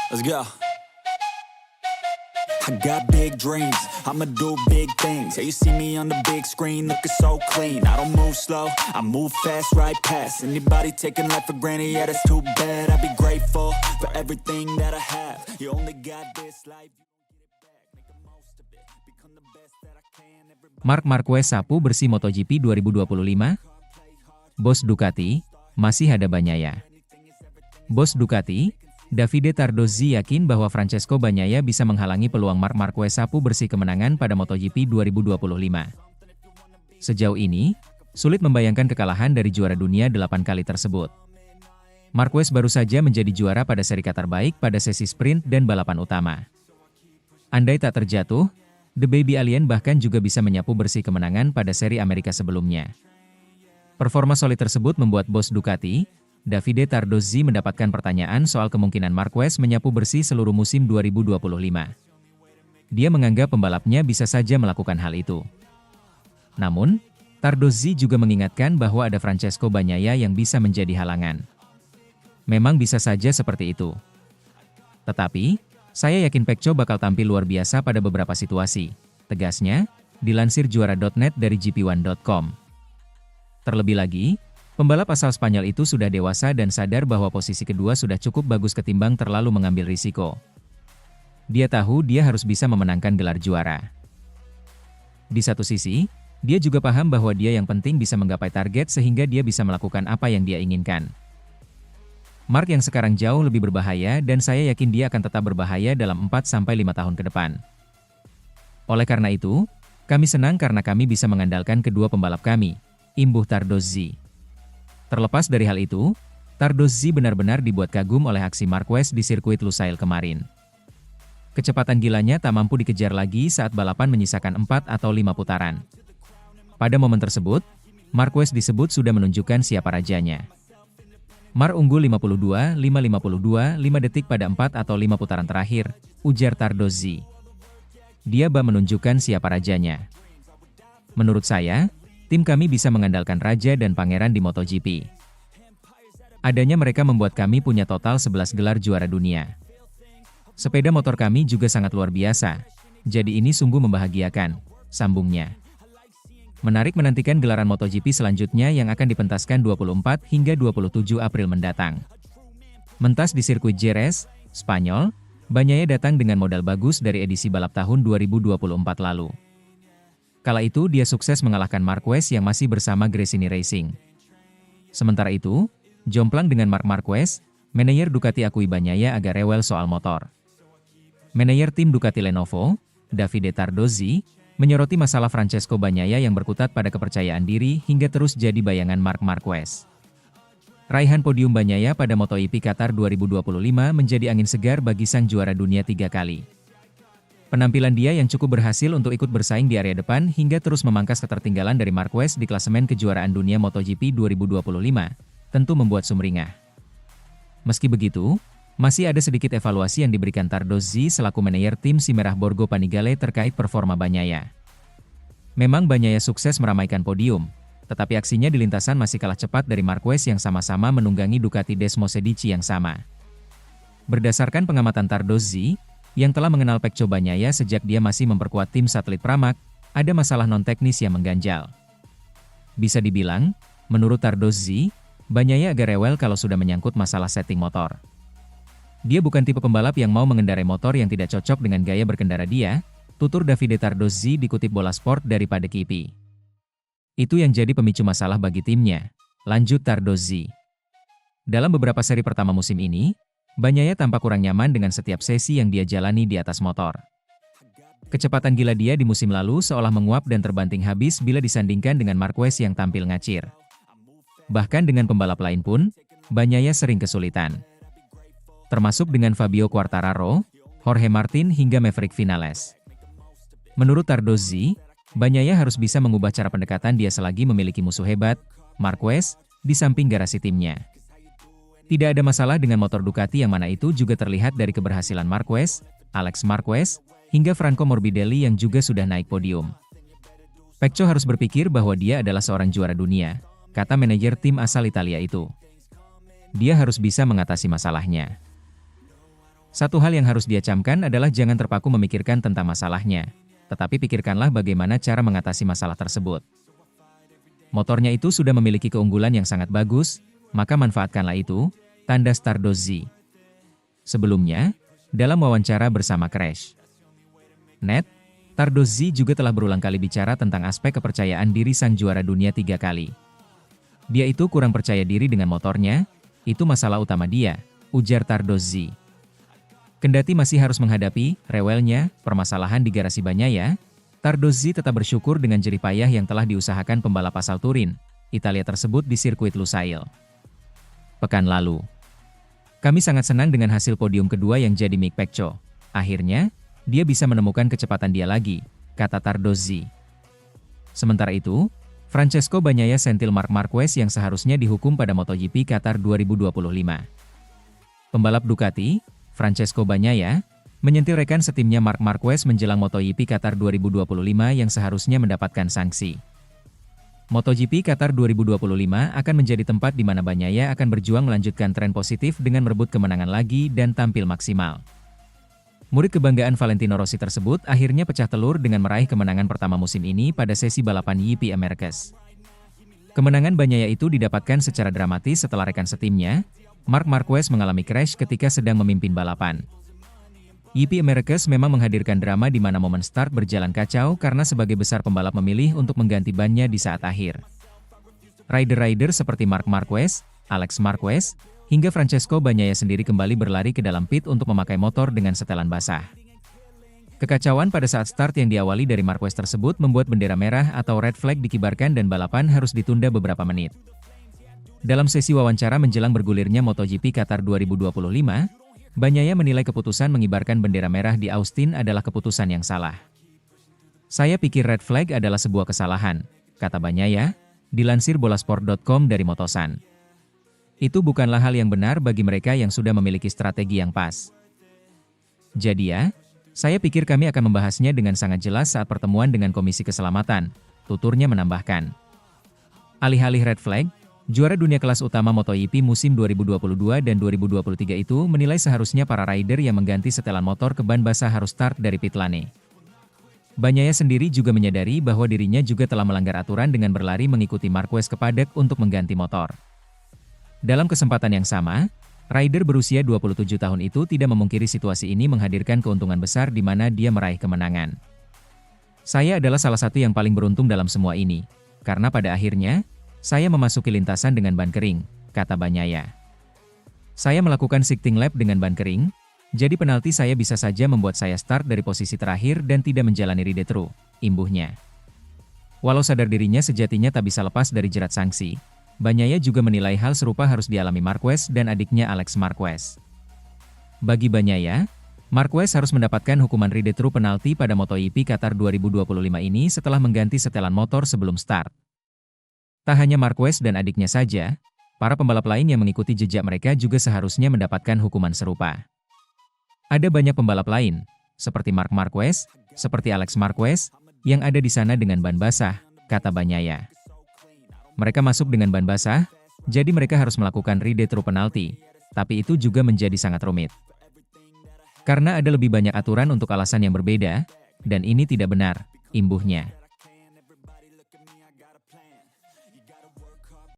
Let's go. I got big dreams, I'ma do big things. Yeah, you see me on the big screen, looking so clean. I don't move slow, I move fast, right past anybody taking life for granted. Yeah, that's too bad. I'd be grateful for everything that I have. You only got this life, you don't get it back. Make the most of it, become the best that I can. Marc Marquez sapu bersih MotoGP 2025. Bos Ducati, masih ada Bagnaia. Bos Ducati, Davide Tardozzi yakin bahwa Francesco Bagnaia bisa menghalangi peluang Marc Marquez sapu bersih kemenangan pada MotoGP 2025. Sejauh ini, sulit membayangkan kekalahan dari juara dunia 8 kali tersebut. Marquez baru saja menjadi juara pada seri terbaik pada sesi sprint dan balapan utama. Andai tak terjatuh, The Baby Alien bahkan juga bisa menyapu bersih kemenangan pada seri Amerika sebelumnya. Performa solid tersebut membuat bos Ducati, Davide Tardozzi mendapatkan pertanyaan soal kemungkinan Marquez menyapu bersih seluruh musim 2025. Dia menganggap pembalapnya bisa saja melakukan hal itu. Namun, Tardozzi juga mengingatkan bahwa ada Francesco Bagnaia yang bisa menjadi halangan. Memang bisa saja seperti itu. Tetapi, saya yakin Pecco bakal tampil luar biasa pada beberapa situasi, tegasnya, dilansir juara.net dari gp1.com. Terlebih lagi, pembalap asal Spanyol itu sudah dewasa dan sadar bahwa posisi kedua sudah cukup bagus ketimbang terlalu mengambil risiko. Dia tahu dia harus bisa memenangkan gelar juara. Di satu sisi, dia juga paham bahwa dia yang penting bisa menggapai target sehingga dia bisa melakukan apa yang dia inginkan. Marc yang sekarang jauh lebih berbahaya dan saya yakin dia akan tetap berbahaya dalam 4-5 tahun ke depan. Oleh karena itu, kami senang karena kami bisa mengandalkan kedua pembalap kami, imbuh Tardozzi. Terlepas dari hal itu, Tardozzi benar-benar dibuat kagum oleh aksi Marquez di sirkuit Lusail kemarin. Kecepatan gilanya tak mampu dikejar lagi saat balapan menyisakan 4 atau 5 putaran. Pada momen tersebut, Marquez disebut sudah menunjukkan siapa rajanya. Marc unggul 52, 5 detik pada 4 atau 5 putaran terakhir, ujar Tardozzi. Dia menunjukkan siapa rajanya. Menurut saya, tim kami bisa mengandalkan raja dan pangeran di MotoGP. Adanya mereka membuat kami punya total 11 gelar juara dunia. Sepeda motor kami juga sangat luar biasa, jadi ini sungguh membahagiakan, sambungnya. Menarik menantikan gelaran MotoGP selanjutnya yang akan dipentaskan 24 hingga 27 April mendatang. Mentas di sirkuit Jerez, Spanyol, Bagnaia datang dengan modal bagus dari edisi balap tahun 2024 lalu. Kala itu dia sukses mengalahkan Marquez yang masih bersama Gresini Racing. Sementara itu, jomplang dengan Marc Marquez, manajer Ducati akui Bagnaia agak rewel soal motor. Manajer tim Ducati Lenovo, Davide Tardozzi, menyoroti masalah Francesco Bagnaia yang berkutat pada kepercayaan diri hingga terus jadi bayangan Marc Marquez. Raihan podium Bagnaia pada MotoGP Qatar 2025 menjadi angin segar bagi sang juara dunia 3 kali. Penampilan dia yang cukup berhasil untuk ikut bersaing di area depan hingga terus memangkas ketertinggalan dari Marquez di klasemen kejuaraan dunia MotoGP 2025, tentu membuat sumringah. Meski begitu, masih ada sedikit evaluasi yang diberikan Tardozzi selaku manajer tim si Merah Borgo Panigale terkait performa Bagnaia. Memang Bagnaia sukses meramaikan podium, tetapi aksinya di lintasan masih kalah cepat dari Marquez yang sama-sama menunggangi Ducati Desmosedici yang sama. Berdasarkan pengamatan Tardozzi, yang telah mengenal Pecco Bagnaia sejak dia masih memperkuat tim satelit Pramac, ada masalah non-teknis yang mengganjal. Bisa dibilang, menurut Tardozzi, Bagnaia agak rewel kalau sudah menyangkut masalah setting motor. Dia bukan tipe pembalap yang mau mengendarai motor yang tidak cocok dengan gaya berkendara dia, tutur Davide Tardozzi dikutip Bola Sport dari Padekip. Itu yang jadi pemicu masalah bagi timnya, lanjut Tardozzi. Dalam beberapa seri pertama musim ini, Bagnaia tampak kurang nyaman dengan setiap sesi yang dia jalani di atas motor. Kecepatan gila dia di musim lalu seolah menguap dan terbanting habis bila disandingkan dengan Marquez yang tampil ngacir. Bahkan dengan pembalap lain pun, Bagnaia sering kesulitan. Termasuk dengan Fabio Quartararo, Jorge Martin hingga Maverick Vinales. Menurut Tardozzi, Bagnaia harus bisa mengubah cara pendekatan dia selagi memiliki musuh hebat, Marquez, di samping garasi timnya. Tidak ada masalah dengan motor Ducati yang mana itu juga terlihat dari keberhasilan Marquez, Alex Marquez, hingga Franco Morbidelli yang juga sudah naik podium. Pecco harus berpikir bahwa dia adalah seorang juara dunia, kata manajer tim asal Italia itu. Dia harus bisa mengatasi masalahnya. Satu hal yang harus dia camkan adalah jangan terpaku memikirkan tentang masalahnya, tetapi pikirkanlah bagaimana cara mengatasi masalah tersebut. Motornya itu sudah memiliki keunggulan yang sangat bagus, maka manfaatkanlah itu, tanda Stardust Z. Sebelumnya, dalam wawancara bersama Crash.net, Stardust Z juga telah berulang kali bicara tentang aspek kepercayaan diri sang juara dunia 3 kali. Dia itu kurang percaya diri dengan motornya, itu masalah utama dia, ujar Stardust Z. Kendati masih harus menghadapi rewelnya permasalahan di garasi Bagnaia, Stardust Z tetap bersyukur dengan jerih payah yang telah diusahakan pembalap asal Turin, Italia tersebut di sirkuit Lusail. Pekan lalu, kami sangat senang dengan hasil podium kedua yang jadi Mick Pecco. Akhirnya, dia bisa menemukan kecepatan dia lagi, kata Stardust Z. Sementara itu, Francesco Bagnaia sentil Marc Marquez yang seharusnya dihukum pada MotoGP Qatar 2025. Pembalap Ducati, Francesco Bagnaia, menyentil rekan setimnya Marc Marquez menjelang MotoGP Qatar 2025 yang seharusnya mendapatkan sanksi. MotoGP Qatar 2025 akan menjadi tempat di mana Bagnaia akan berjuang melanjutkan tren positif dengan merebut kemenangan lagi dan tampil maksimal. Murid kebanggaan Valentino Rossi tersebut akhirnya pecah telur dengan meraih kemenangan pertama musim ini pada sesi balapan YP Americas. Kemenangan Bagnaia itu didapatkan secara dramatis setelah rekan setimnya, Marc Marquez mengalami crash ketika sedang memimpin balapan. YP Americas memang menghadirkan drama di mana momen start berjalan kacau karena sebagai besar pembalap memilih untuk mengganti bannya di saat akhir. Rider-rider seperti Marc Marquez, Alex Marquez, hingga Francesco Bagnaia sendiri kembali berlari ke dalam pit untuk memakai motor dengan setelan basah. Kekacauan pada saat start yang diawali dari Marquez tersebut membuat bendera merah atau red flag dikibarkan dan balapan harus ditunda beberapa menit. Dalam sesi wawancara menjelang bergulirnya MotoGP Qatar 2025, Bagnaia menilai keputusan mengibarkan bendera merah di Austin adalah keputusan yang salah. Saya pikir red flag adalah sebuah kesalahan, kata Bagnaia, dilansir bolasport.com dari Motosan. Itu bukanlah hal yang benar bagi mereka yang sudah memiliki strategi yang pas. Jadi ya, saya pikir kami akan membahasnya dengan sangat jelas saat pertemuan dengan Komisi Keselamatan, tuturnya menambahkan. Alih-alih red flag, juara dunia kelas utama MotoGP musim 2022 dan 2023 itu menilai seharusnya para rider yang mengganti setelan motor ke ban basah harus start dari pit lane. Bagnaia sendiri juga menyadari bahwa dirinya juga telah melanggar aturan dengan berlari mengikuti Marquez ke paddock untuk mengganti motor. Dalam kesempatan yang sama, rider berusia 27 tahun itu tidak memungkiri situasi ini menghadirkan keuntungan besar di mana dia meraih kemenangan. Saya adalah salah satu yang paling beruntung dalam semua ini, karena pada akhirnya, saya memasuki lintasan dengan ban kering, kata Bagnaia. Saya melakukan shifting lap dengan ban kering, jadi penalti saya bisa saja membuat saya start dari posisi terakhir dan tidak menjalani ride-thru, imbuhnya. Walau sadar dirinya sejatinya tak bisa lepas dari jerat sanksi, Bagnaia juga menilai hal serupa harus dialami Marquez dan adiknya Alex Marquez. Bagi Bagnaia, Marquez harus mendapatkan hukuman ride-thru penalti pada MotoGP Qatar 2025 ini setelah mengganti setelan motor sebelum start. Tak hanya Marquez dan adiknya saja, para pembalap lain yang mengikuti jejak mereka juga seharusnya mendapatkan hukuman serupa. Ada banyak pembalap lain, seperti Marc Marquez, seperti Alex Marquez, yang ada di sana dengan ban basah, kata Bagnaia. Mereka masuk dengan ban basah, jadi mereka harus melakukan ride-thru penalti, tapi itu juga menjadi sangat rumit. Karena ada lebih banyak aturan untuk alasan yang berbeda, dan ini tidak benar, imbuhnya.